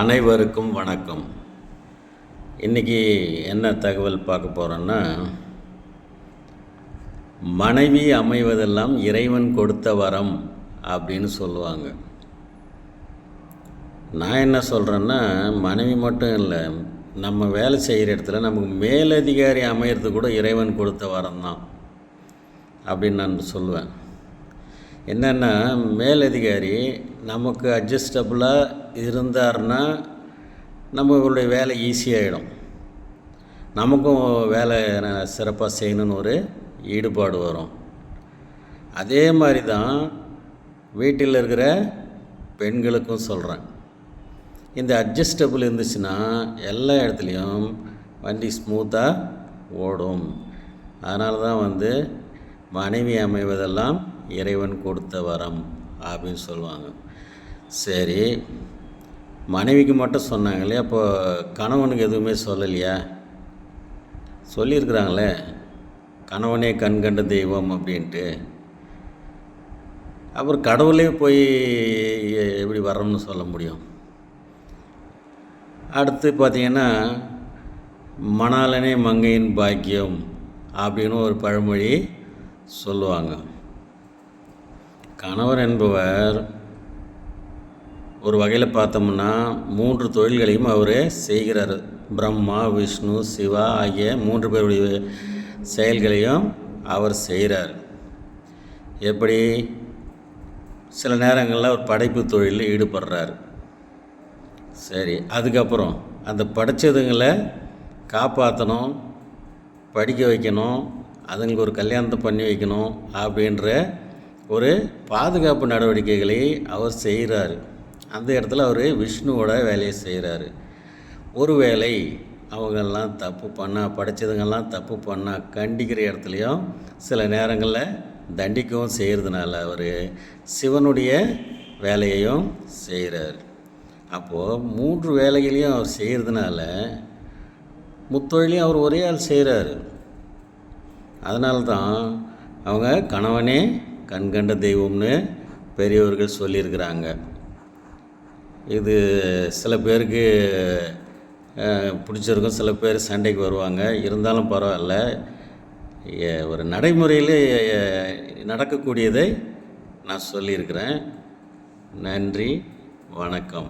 அனைவருக்கும் வணக்கம். இன்றைக்கி என்ன தகவல் பார்க்க போகிறோன்னா, மனைவி அமைவதெல்லாம் இறைவன் கொடுத்த வரம் அப்படின்னு சொல்லுவாங்க. நான் என்ன சொல்கிறேன்னா, மனைவி மட்டும் இல்லை, நம்ம வேலை செய்கிற இடத்துல நமக்கு மேலதிகாரி அமையிறது கூட இறைவன் கொடுத்த வரம் தான் அப்படின்னு நான் சொல்லுவேன். என்னென்னா, மேலதிகாரி நமக்கு அட்ஜஸ்டபுளாக இருந்தார்னா நம்மளுடைய வேலை ஈஸியாகிடும், நமக்கும் வேலை சிறப்பாக செய்யணுன்னு ஒரு ஈடுபாடு வரும். அதே மாதிரி தான் வீட்டில் இருக்கிற பெண்களுக்கும் சொல்கிறேன். இந்த அட்ஜஸ்டபுள் இருந்துச்சுன்னா எல்லா இடத்துலையும் வண்டி ஸ்மூத்தாக ஓடும். அதனால தான் மனைவி அமைவதெல்லாம் இறைவன் கொடுத்த வரம் அப்படின்னு சொல்லுவாங்க. சரி, மனைவிக்கு மட்டும் சொன்னாங்களே, அப்போ கணவனுக்கு எதுவுமே சொல்லலையா? சொல்லியிருக்கிறாங்களே, கணவனே கண்கண்ட தெய்வம் அப்படின்ட்டு. அப்புறம் கடவுளே போய் எப்படி வரோம்னு சொல்ல முடியும்? அடுத்து பார்த்திங்கன்னா, மணாலனே மங்கையின் பாக்கியம் அப்படின்னு ஒரு பழமொழி சொல்லுவாங்க. கணவர் என்பவர் ஒரு வகையில் பார்த்தோம்னா 3 தொழில்களையும் அவர் செய்கிறார். பிரம்மா, விஷ்ணு, சிவா ஆகிய 3 பேருடைய செயல்களையும் அவர் செய்கிறார். எப்படி? சில நேரங்களில் அவர் படைப்பு தொழிலில் ஈடுபடுறார். சரி, அதுக்கப்புறம் அந்த படைச்சதுங்களை காப்பாற்றணும், படிக்க வைக்கணும், அதுங்களுக்கு ஒரு கல்யாணத்தை பண்ணி வைக்கணும் அப்படின்ற ஒரு பாதுகாப்பு நடவடிக்கைகளை அவர் செய்கிறார். அந்த இடத்துல அவர் விஷ்ணுவோட வேலையை செய்கிறாரு. ஒருவேளை அவங்கெல்லாம் தப்பு பண்ணால், படைச்சதுங்கெல்லாம் தப்பு பண்ணால் கண்டிக்கிற இடத்துலையும் சில நேரங்களில் தண்டிக்கவும் செய்கிறதுனால அவர் சிவனுடைய வேலையையும் செய்கிறார். அப்போது 3 வேலைகளையும் அவர் செய்கிறதுனால முத்தொழிலையும் அவர் ஒரே ஆள் செய்கிறார். அதனால தான் அவங்க கணவனே கண்கண்ட தெய்வம்னு பெரியவர்கள் சொல்லியிருக்கிறாங்க. இது சில பேருக்கு பிடிச்சிருக்கும், சில பேர் சண்டைக்கு வருவாங்க. இருந்தாலும் பரவாயில்ல, ஒரு நடைமுறையில் நடக்கக்கூடியதை நான் சொல்லியிருக்கிறேன். நன்றி, வணக்கம்.